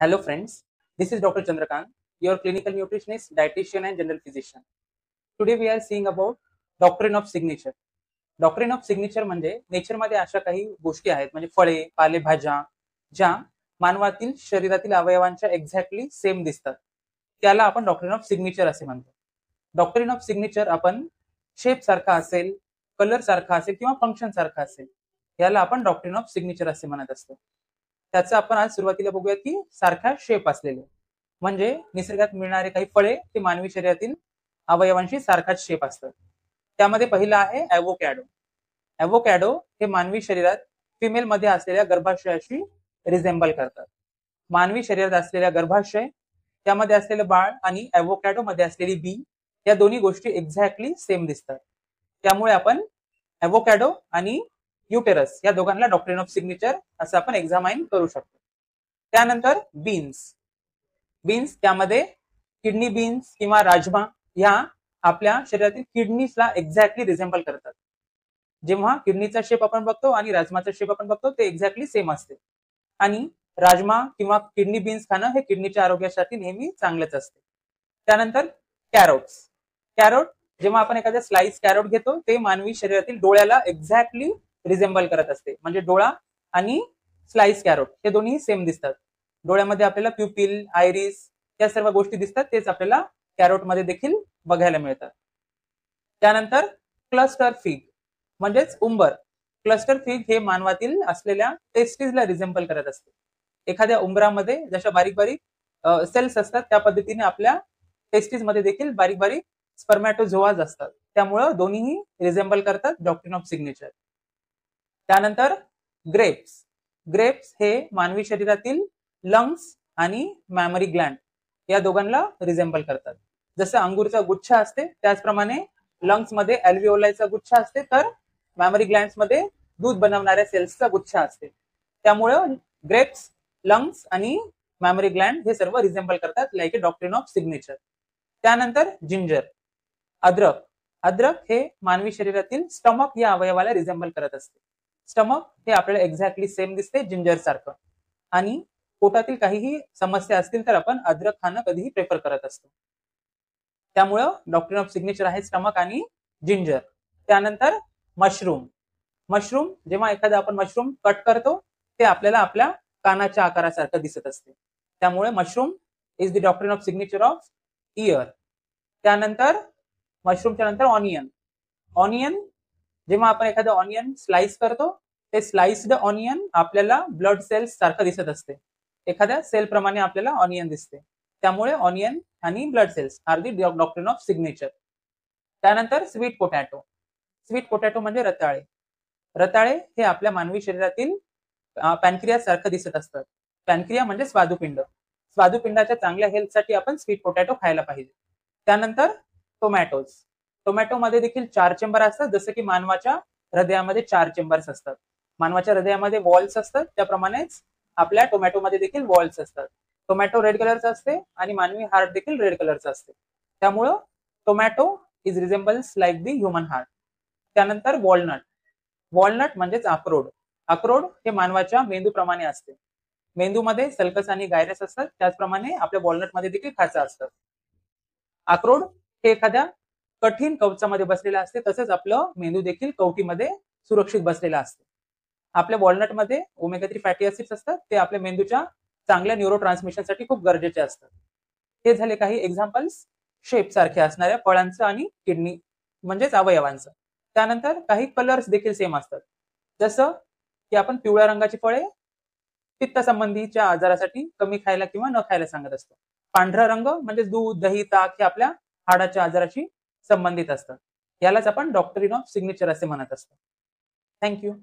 Hello, friends. This is Dr. Chandrakant, your clinical nutritionist, dietitian, and general physician. Today, we are seeing about doctrine of signature. Doctrine of signature म्हणजे नेचरमध्ये अशा काही गोष्टी आहेत म्हणजे फळे, पालेभाज्या ज्या मानवातील शरीरातील अवयवांच्या एक्झॅक्टली सेम दिसतात. त्याला आपण डॉक्ट्रिन ऑफ सिग्नेचर असे म्हणतो. डॉक्ट्रिन ऑफ सिग्नेचर आपण शेप सारखा असेल, कलर सारखा असेल किंवा फंक्शन सारखा असेल, याला आपण डॉक्ट्रिन ऑफ सिग्नेचर असे म्हणत असतो. त्याचं आपण आज सुरुवातीला बघूया की सारखा शेप असलेले म्हणजे निसर्गात मिळणारे काही फळे ते मानवी शरीरातील अवयवांशी सारखाच शेप असतात. त्यामध्ये पहिला आहे ॲव्होकॅडो. ॲव्होकॅडो हे मानवी शरीरात फिमेल मध्ये असलेल्या गर्भाशयाशी रिझेंबल करतात. मानवी शरीरात असलेल्या गर्भाशय, त्यामध्ये असलेलं बाळ आणि ॲव्होकॅडो मध्ये असलेली बी, या दोन्ही गोष्टी एक्झॅक्टली सेम दिसतात. त्यामुळे आपण ॲव्होकॅडो आणि युटेरस या दोघांना डॉक्ट्रिन ऑफ सिग्नेचर असं आपण एक्झामाइन करू शकतो. त्यानंतर बीन्स. त्यामध्ये किडनी बीन्स किंवा राजमा या आपल्या शरीरातील किडनीजला एक्झॅक्टली रिझेंबल करतात. जेव्हा किडनीचा शेप आपण बघतो आणि राजमाचा शेप आपण बघतो ते एक्झॅक्टली सेम असते. आणि राजमा किंवा किडनी बीन्स खाणं हे किडनीच्या आरोग्यासाठी नेहमी चांगलंच असते. त्यानंतर कॅरोट. जेव्हा आपण एखाद्या स्लाइस कॅरोट घेतो ते मानवी शरीरातील डोळ्याला एक्झॅक्टली रिझेंबल करत असते. म्हणजे डोळा आणि स्लाइस कॅरोट हे दोन्ही सेम दिसतात. डोळ्यामध्ये आपल्याला प्युपिल, आयरिस या सर्व गोष्टी दिसतात, तेच आपल्याला कॅरोट मध्ये देखील बघायला मिळतात. त्यानंतर क्लस्टर फिग म्हणजेच उंबर. क्लस्टर फिग हे मानवातील असलेल्या टेस्टिसला रिझेंबल करत असते. एखाद्या उंबरामध्ये जशा बारीक बारीक सेल्स असतात त्या पद्धतीने आपल्या टेस्टिस मध्ये देखील बारीक बारीक स्पर्मॅटोझोआज असतात. त्यामुळं दोन्हीही रिझेंबल करतात डॉक्ट्रिन ऑफ सिग्नेचर. त्यानंतर ग्रेप्स हे मानवी शरीरातील लंग्स आणि मॅमरी ग्लँड या दोघांना रिझेंबल करतात. जसं अंगूरचा गुच्छ असते त्याचप्रमाणे लंग्स मध्ये अल्व्हिओलायचा गुच्छ असते, तर मॅमरी ग्लँड्स मध्ये दूध बनवणाऱ्या सेल्सचा गुच्छ असते. त्यामुळं ग्रेप्स, लंग्स आणि मॅमरी ग्लँड हे सर्व रिझेंबल करतात like a doctrine of signature. त्यानंतर जिंजर. अद्रक हे मानवी शरीरातील स्टमक या अवयवाला रिझेंबल करत असते. स्टमक हे आपल्याला एक्झॅक्टली सेम दिसते जिंजर सारखं. आणि पोटातील काहीही समस्या असतील तर आपण अद्रक खाणं कधीही प्रेफर करत असतो. त्यामुळं डॉक्ट्रिन ऑफ सिग्नेचर आहे स्टमक आणि जिंजर. त्यानंतर मशरूम. जेव्हा एखादा आपण मशरूम कट करतो ते आपल्याला आपल्या कानाच्या आकारासारखं दिसत असते. त्यामुळे mushroom is the doctrine of signature of year. त्यानंतर मशरूमच्या नंतर ऑनियन. जेव्हा आपण एखादं ऑनियन स्लाइस करतो ते स्लाइस्ड ऑनियन आपल्याला ब्लड सेल्स सारखं दिसत असते. एखाद्या सेल प्रमाणे आपल्याला ऑनियन दिसते. त्यामुळे ऑनियन आणि blood cells are the doctrine of signature. त्यानंतर स्वीट पोटॅटो म्हणजे रताळे हे आपल्या मानवी शरीरातील पॅनक्रियास सारखं दिसत असतात. पॅनक्रिया म्हणजे स्वादुपिंडाच्या चांगल्या हेल्थसाठी आपण स्वीट पोटॅटो खायला पाहिजे. त्यानंतर टोमॅटो मध्ये देखील 4 चेंबर असतात, जसं की मानवाच्या हृदयामध्ये 4 चेंबर्स असतात. मानवाच्या हृदयामध्ये वॉल्स असतात त्याप्रमाणेच आपल्या टोमॅटोमध्ये देखील वॉल्स असतात. टोमॅटो रेड कलरचा असते आणि मानवी हार्ट देखील रेड कलरचा असते. त्यामुळं tomato is resembles like the human heart. त्यानंतर वॉलनट म्हणजेच अक्रोड हे मानवाच्या मेंदूप्रमाणे असते. मेंदूमध्ये सल्कस आणि गायरस असतात, त्याचप्रमाणे आपल्या वॉलनट मध्ये देखील खाचा असतात. अक्रोड हे एखाद्या कठीण कवचामध्ये बसलेला असते, तसंच आपलं मेंदू देखील कवटीमध्ये सुरक्षित बसलेला असते. आपल्या वॉलनटमध्ये ओमेगा 3 फॅटी ऍसिड्स असतात, ते आपल्या मेंदूच्या चांगल्या न्यूरो ट्रान्समिशनसाठी खूप गरजेचे असतात. हे झाले काही एक्झाम्पल्स शेप सारखे असणाऱ्या फळांचं आणि किडनी म्हणजेच अवयवांचं. त्यानंतर काही कलर्स देखील सेम असतात, जसं की आपण पिवळ्या रंगाची फळे पित्त संबंधीच्या आजारासाठी कमी खायला किंवा न खायला सांगत असतो. पांढरा रंग म्हणजे दूध, दही, ताक हे आपल्या हाडाच्या आजाराशी संबंधित असतात. यालाच आपण डॉक्ट्रिन ऑफ सिग्नेचर असे म्हणत असतो. थँक्यू.